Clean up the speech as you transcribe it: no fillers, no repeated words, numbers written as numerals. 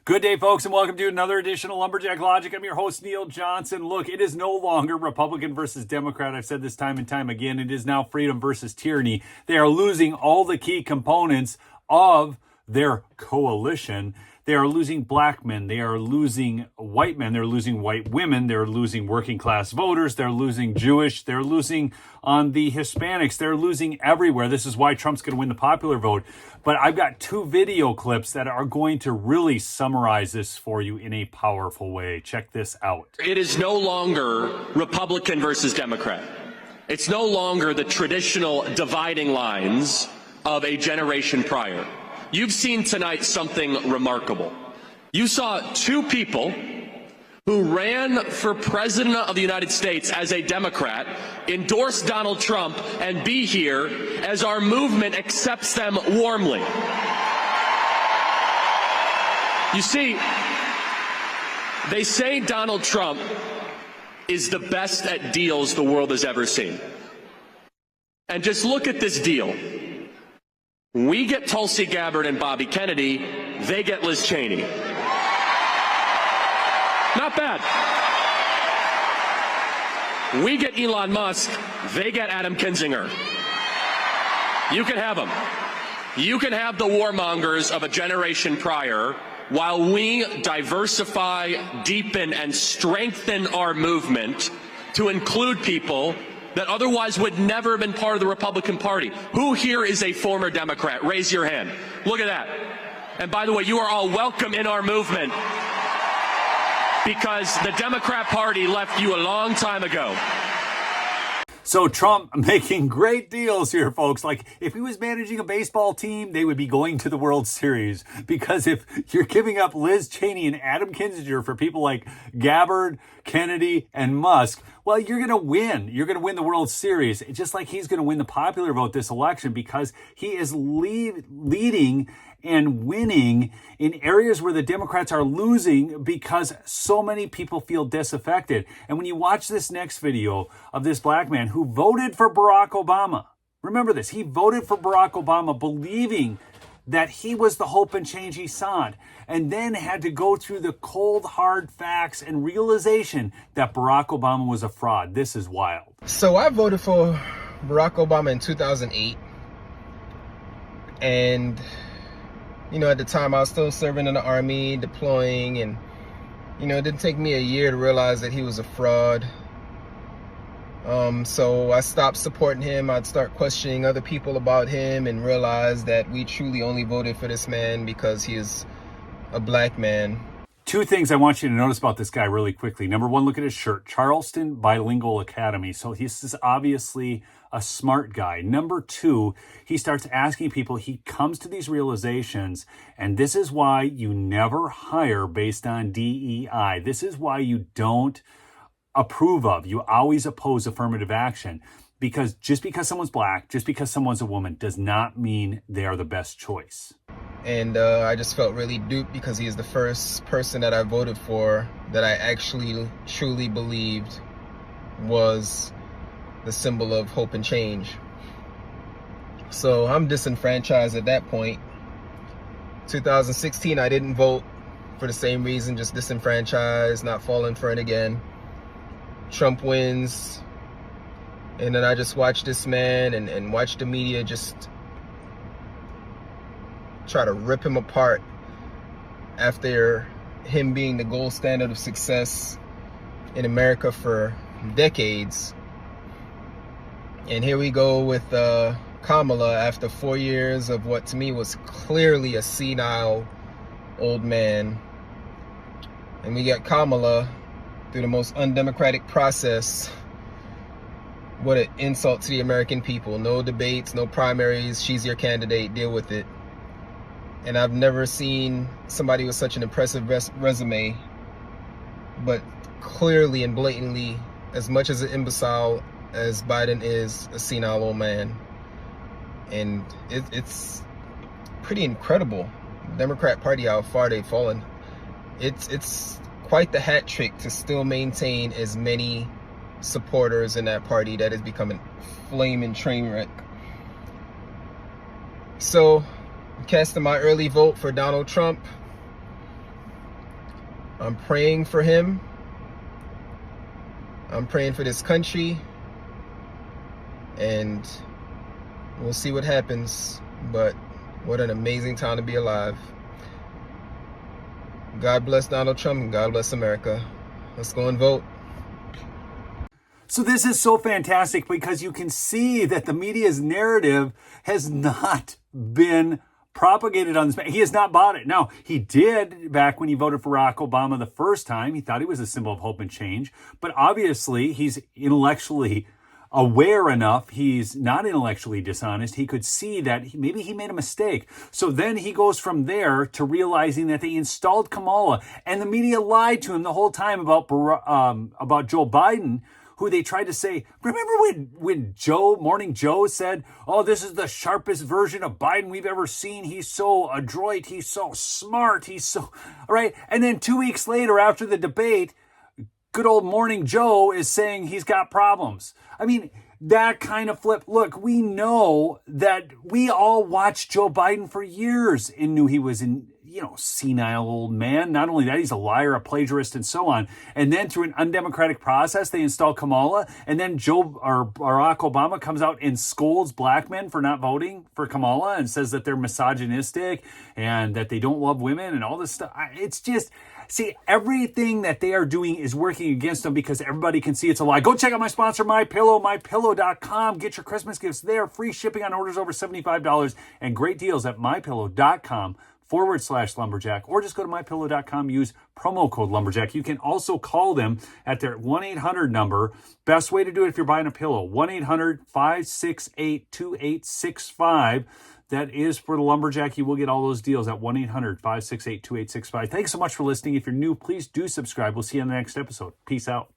Good day, folks, and welcome to another edition of Lumberjack Logic. I'm your host, Neil Johnson. Look, it is no longer Republican versus Democrat. I've said this time and time again. It is now freedom versus tyranny. They are losing all the key components of their coalition. They are losing black men. They are losing white men. They're losing white women. They're losing working class voters. They're losing Jewish. They're losing on the Hispanics. They're losing everywhere. This is why Trump's going to win the popular vote. But I've got two video clips that are going to really summarize this for you in a powerful way. Check this out. It is no longer Republican versus Democrat. It's no longer the traditional dividing lines of a generation prior. You've seen tonight something remarkable. You saw two people who ran for president of the United States as a Democrat, endorse Donald Trump, and be here as our movement accepts them warmly. You see, they say Donald Trump is the best at deals the world has ever seen. And just look at this deal. We get Tulsi Gabbard and Bobby Kennedy, they get Liz Cheney. Not bad. We get Elon Musk, they get Adam Kinzinger. You can have them. You can have the warmongers of a generation prior while we diversify, deepen, and strengthen our movement to include people that otherwise would never have been part of the Republican Party. Who here is a former Democrat? Raise your hand. Look at that. And by the way, you are all welcome in our movement because the Democrat Party left you a long time ago. So Trump making great deals here, folks. Like, if he was managing a baseball team, they would be going to the World Series. Because if you're giving up Liz Cheney and Adam Kinzinger for people like Gabbard, Kennedy, and Musk, well, you're going to win. You're going to win the World Series. Just like he's going to win the popular vote this election because he is leading and winning in areas where the Democrats are losing because so many people feel disaffected. And when you watch this next video of this black man who voted for Barack Obama, remember this, he voted for Barack Obama believing that he was the hope and change he sought, and then had to go through the cold, hard facts and realization that Barack Obama was a fraud. This is wild. So I voted for Barack Obama in 2008, and you know, at the time I was still serving in the Army, deploying, and you know, it didn't take me a year to realize that he was a fraud. So I stopped supporting him. I'd start questioning other people about him and realize that we truly only voted for this man because he is a black man. Two things I want you to notice about this guy really quickly. Number one, look at his shirt. Charleston Bilingual Academy. So he's obviously a smart guy. Number two, he starts asking people, he comes to these realizations, and this is why you never hire based on DEI. This is why you don't approve of. You always oppose affirmative action. Because just because someone's black, just because someone's a woman, does not mean they are the best choice. And I just felt really duped because he is the first person that I voted for that I actually truly believed was the symbol of hope and change. So I'm disenfranchised at that point. 2016, I didn't vote for the same reason, just disenfranchised, not falling for it again. Trump wins. And then I just watch this man and watch the media just try to rip him apart after him being the gold standard of success in America for decades. And here we go with Kamala after 4 years of what to me was clearly a senile old man. And we got Kamala through the most undemocratic process. What an insult to the American people. No debates, no primaries. She's your candidate. Deal with it. And I've never seen somebody with such an impressive resume, but clearly and blatantly, as much as an imbecile as Biden is, a senile old man. And it's pretty incredible. The Democrat Party, how far they've fallen. It's quite the hat trick to still maintain as many supporters in that party that is becoming flaming train wreck. So, casting my early vote for Donald Trump, I'm praying for him. I'm praying for this country. And we'll see what happens. But what an amazing time to be alive. God bless Donald Trump and God bless America. Let's go and vote. So this is so fantastic because you can see that the media's narrative has not been propagated on this man. He has not bought it. Now, he did back when he voted for Barack Obama the first time. He thought he was a symbol of hope and change. But obviously, he's intellectually aware enough. He's not intellectually dishonest. He could see that maybe he made a mistake. So then he goes from there to realizing that they installed Kamala, and the media lied to him the whole time about Joe Biden, who they tried to say, remember when Morning Joe said, oh, this is the sharpest version of Biden we've ever seen. He's so adroit. He's so smart. He's so, all right. And then 2 weeks later after the debate, good old Morning Joe is saying he's got problems. I mean, that kind of flip. Look, we know that we all watched Joe Biden for years and knew he was senile old man. Not only that, he's a liar, a plagiarist, and so on. And then through an undemocratic process, they install Kamala. And then Barack Obama comes out and scolds black men for not voting for Kamala and says that they're misogynistic and that they don't love women and all this stuff. It's just, see, everything that they are doing is working against them because everybody can see it's a lie. Go check out my sponsor, MyPillow, MyPillow.com. Get your Christmas gifts there. Free shipping on orders over $75 and great deals at MyPillow.com/lumberjack, or just go to MyPillow.com, use promo code lumberjack. You can also call them at their 1-800 number. Best way to do it if you're buying a pillow, 1-800-568-2865. That is for the Lumberjack. You will get all those deals at 1-800-568-2865. Thanks so much for listening. If you're new, please do subscribe. We'll see you on the next episode. Peace out.